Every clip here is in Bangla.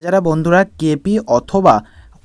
যারা বন্ধুরা কেপি অথবা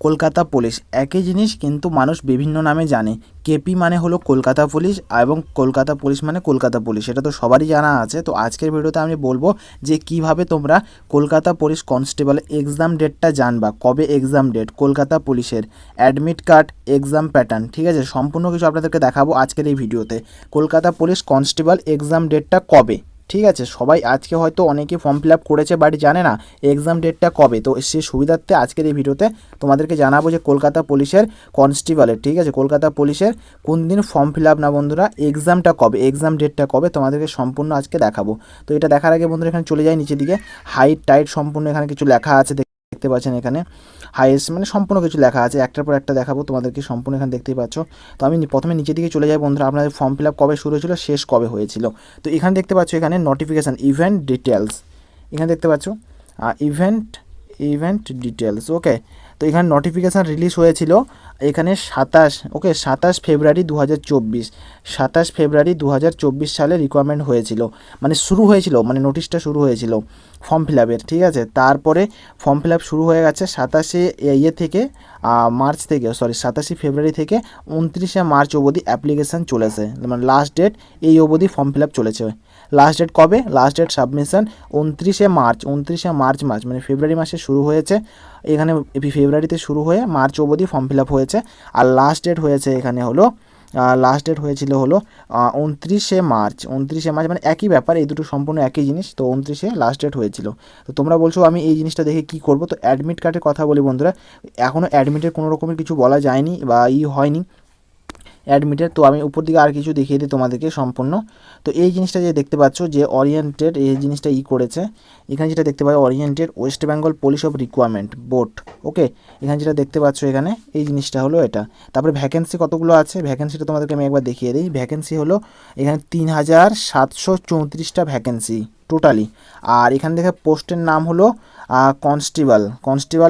কলকাতা পুলিশ একই জিনিস কিন্তু মানুষ বিভিন্ন নামে জানে। কেপি মানে হলো কলকাতা পুলিশ এবং কলকাতা পুলিশ মানে কলকাতা পুলিশ, এটা তো সবারই জানা আছে। তো আজকের ভিডিওতে আমি বলবো যে কিভাবে তোমরা কলকাতা পুলিশ কনস্টেবল এক্সাম ডেটটা জানবা, কবে এক্সাম ডেট, কলকাতা পুলিশের অ্যাডমিট কার্ড, এক্সাম প্যাটার্ন, ঠিক আছে, সম্পূর্ণ কিছু আপনাদেরকে দেখাবো আজকের এই ভিডিওতে। কলকাতা পুলিশ কনস্টেবল এক্সাম ডেটটা কবে, ঠিক আছে। সবাই আজকে হয়তো অনেকে ফর্ম ফিল আপ করেছে বাট জানে না এক্সাম ডেটটা কবে। তো সে সুবিধার্থে আজকের এই ভিডিওতে তোমাদেরকে জানাবো যে কলকাতা পুলিশের কনস্টেবলের, ঠিক আছে, কলকাতা পুলিশের কোন দিন ফর্ম ফিল আপ না বন্ধুরা, এক্সামটা কবে, এক্সাম ডেটটা কবে তোমাদেরকে সম্পূর্ণ আজকে দেখাবো। তো এটা দেখার আগে বন্ধুরা এখানে চলে যায় নিচের দিকে, হাইট টাইট সম্পূর্ণ এখানে কিছু লেখা আছে, দেখতে পাচ্ছেন এখানে হাইয়েস্ট মানে সম্পূর্ণ কিছু লেখা আছে, একটার পর একটা দেখাবো তোমাদেরকে, সম্পূর্ণ এখানে দেখতেই পাচ্ছ। তো আমি প্রথমে নিচের দিকে চলে যাই বন্ধুরা, আপনাদের ফর্ম ফিল আপ কবে শুরু হয়েছিল, শেষ কবে হয়েছিল। তো এখানে দেখতে পাচ্ছ এখানে নোটিফিকেশান ইভেন্ট ডিটেলস, এখানে দেখতে পাচ্ছ ইভেন্ট ডিটেলস, ওকে। তো এখানে নোটিফিকেশান রিলিজ হয়েছিল এখানে 27 ফেব্রুয়ারি 2024, 27 ফেব্রুয়ারি 2024 সালে রিকোয়ারমেন্ট হয়েছিল, মানে শুরু হয়েছিল, মানে নোটিশটা শুরু হয়েছিল ফর্ম ফিল আপের, ঠিক আছে। তারপরে ফর্ম ফিল আপ শুরু হয়ে গেছে 27 ফেব্রুয়ারি থেকে 29 মার্চ অবধি অ্যাপ্লিকেশান চলেছে, মানে লাস্ট ডেট এই অবধি ফর্ম ফিল আপ চলেছে। লাস্ট ডেট কবে, লাস্ট ডেট সাবমিশন 29 মার্চ মানে ফেব্রুয়ারি মাসে শুরু হয়েছে, এখানে ফেব্রুয়ারিতে শুরু হয়ে মার্চ অবধি ফর্ম ফিল আপ হয়েছে। আর লাস্ট ডেট হয়েছে এখানে হলো লাস্ট ডেট হয়েছিল হলো 29 মার্চ মানে একই ব্যাপার, এই দুটো সম্পূর্ণ একই জিনিস। তো 29 লাস্ট ডেট হয়েছিল। তো তোমরা বলছো আমি এই জিনিসটা দেখে কি করব, তো অ্যাডমিট কার্ডের কথা বলি বন্ধুরা, এখনও অ্যাডমিটের কোনো রকমের কিছু বলা যায়নি বা হয়নি অ্যাডমিটের। তো আমি উপর দিকে আর কিছু দেখিয়ে দিই তোমাদেরকে সম্পূর্ণ। তো এই জিনিসটা যে দেখতে পাচ্ছ যে ওরিয়েন্টেড, এই জিনিসটা করেছে এখানে, যেটা দেখতে পাচ্ছ oriented west Bengal police of requirement board, okay. এখানে যেটা দেখতে পাচ্ছ এখানে এই জিনিসটা হলো এটা। তারপরে ভ্যাকেন্সি কতগুলো আছে, ভ্যাকেন্সিটা তোমাদেরকে আমি একবার দেখিয়ে দিই। ভ্যাকেন্সি হলো এখানে 3734টা ভ্যাকেন্সি টোটালি। আর এখান থেকে পোস্টের নাম হলো কনস্টেবল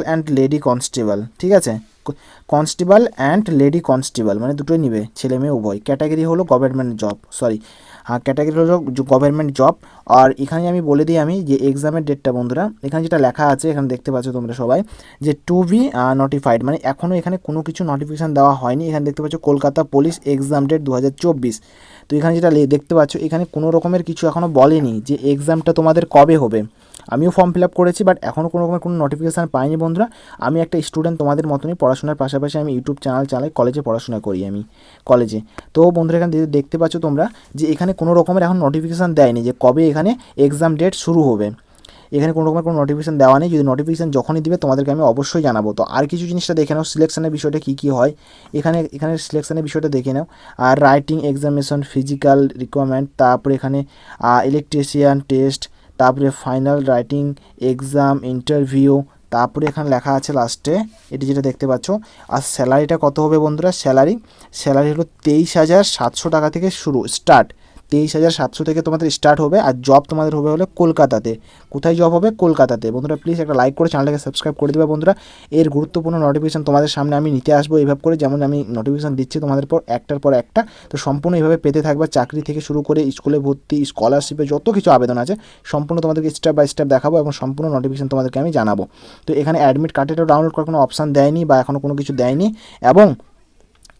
অ্যান্ড লেডি কনস্টেবল, ঠিক আছে, কনস্টেবল অ্যান্ড লেডি কনস্টেবল মানে দুটোই নিবে, ছেলে মেয়ে উভয়। ক্যাটাগরি হলো গভর্নমেন্ট জব, ক্যাটাগরি হলো গভর্নমেন্ট জব। আর এখানে আমি বলে দিই আমি যে এক্সামের ডেটটা বন্ধুরা, এখানে যেটা লেখা আছে এখানে দেখতে পাচ্ছ তোমরা সবাই যে টু বি নোটিফাইড, মানে এখনও এখানে কোনো কিছু নোটিফিকেশান দেওয়া হয়নি। এখানে দেখতে পাচ্ছ কলকাতা পুলিশ এক্সাম ডেট 2024। তো এখানে যেটা দেখতে পাচ্ছ এখানে কোনো রকমের কিছু এখনও বলেনি যে এক্সামটা তোমাদের কবে হবে। আমিও ফর্ম ফিল আপ করেছি বাট এখনও কোনো রকমের কোনো নোটিফিকেশান পাইনি বন্ধুরা। আমি একটা স্টুডেন্ট তোমাদের মতনই, পড়াশোনার পাশাপাশি আমি ইউটিউব চ্যানেল চালাই, কলেজে পড়াশোনা করি আমি কলেজে। তো বন্ধুরা এখানে দেখতে পাচ্ছ তোমরা যে এখানে কোনো রকমের এখন নোটিফিকেশান দেয়নি যে কবে এখানে এক্সাম ডেট শুরু হবে, এখানে কোনো রকমের কোনো নোটিফিকেশান দেওয়া নেই। যদি নোটিফিকেশান যখনই দিবে তোমাদেরকে আমি অবশ্যই জানাবো। তো আর কিছু জিনিসটা দেখে নাও, সিলেকশনের বিষয়টা কী হয় এখানে সিলেকশনের বিষয়টা দেখে নাও। আর রাইটিং এক্সামিনেশন, ফিজিক্যাল রিকোয়ারমেন্ট, তারপরে এখানে ইলেকট্রিশিয়ান টেস্ট, তারপরে ফাইনাল রাইটিং এক্সাম, ইন্টারভিউ, তারপরে এখানে লেখা আছে লাস্টে এটি যেটা দেখতে পাচ্ছ। আর স্যালারিটা কত হবে বন্ধুরা, স্যালারি হলো 23,700 টাকা থেকে শুরু, স্টার্ট 23,700 থেকে তোমাদের স্টার্ট হবে। আর জব তোমাদের হবে হলে কলকাতাতে। কোথায় জব হবে, কলকাতাতে। বন্ধুরা প্লিজ একটা লাইক করে চ্যানেলটাকে সাবস্ক্রাইব করে দেবে বন্ধুরা। এর গুরুত্বপূর্ণ নোটিফিকেশান তোমাদের সামনে আমি নিতে আসবো এইভাবে করে, যেমন আমি নোটিফিকেশান দিচ্ছি তোমাদের একটার পর একটা। তো সম্পূর্ণ এইভাবে পেতে থাকবে, চাকরি থেকে শুরু করে স্কুলে ভর্তি, স্কলারশিপে যত কিছু আবেদন আছে সম্পূর্ণ তোমাদেরকে স্টেপ বাই স্টেপ দেখাবো এবং সম্পূর্ণ নোটিফিকেশান তোমাদেরকে আমি জানাবো। তো এখানে অ্যাডমিট কার্ডেরও ডাউনলোড করার কোনো অপশান দেয়নি বা এখনও কোনো কিছু দেয়নি, এবং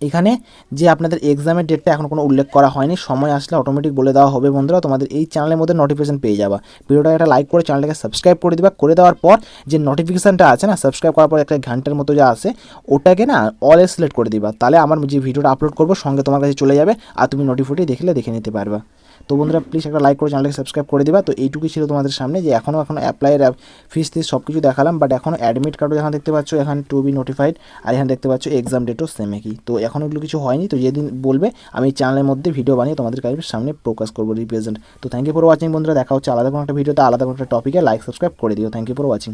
এখানে যে আপনাদের এক্সামের ডেটটা এখন কোনো উল্লেখ করা হয়নি, সময় আসলে অটোমেটিক বলে দেওয়া হবে বন্ধুরা। তোমাদের এই চ্যানেলের মধ্যে নোটিফিকেশান পেয়ে যাবা। ভিডিওটা একটা লাইক করে চ্যানেলটাকে সাবস্ক্রাইব করে দেবা, করে দেওয়ার পর যে নোটিফিকেশানটা আছে না, সাবস্ক্রাইব করার পর একটা ঘন্টার মতো যা আসে ওটাকে না অলে সিলেক্ট করে দিবা, তাহলে আমার যে ভিডিওটা আপলোড করবো সঙ্গে তোমার কাছে চলে যাবে আর তুমি নোটিফিকেশন দেখে নিতে পারবা। তো বন্ধুরা প্লিজ একটা লাইক করে চ্যানেলটাকে সাবস্ক্রাইব করে দিবা। তো এইটুকুই ছিল তোমাদের সামনে, যে এখনও অ্যাপ্লাইয়ের ফিস সব কিছু দেখালাম, বাট এখনও অ্যাডমিট কার্ডও এখানে দেখতে পাচ্ছ, এখানে টু বি নোটিফাইড, আর এখানে দেখতে পাচ্ছ এক্সাম ডেটও সেম একই। তো এখন এগুলো কিছু হয়নি, তো যেদিন বলবে আমি চ্যানেলের মধ্যে ভিডিও বানিয়ে তোমাদের কাছে সামনে প্রকাশ করবো, রিপ্রেজেন্ট। তো থ্যাংক ইউ ফর ওয়াচিং বন্ধুরা, দেখা হচ্ছে আলাদা কোনো একটা ভিডিওতে, আলাদা কোনো একটা টপিকে। লাইক সাবস্ক্রাইব করে দিও। Thank you for watching.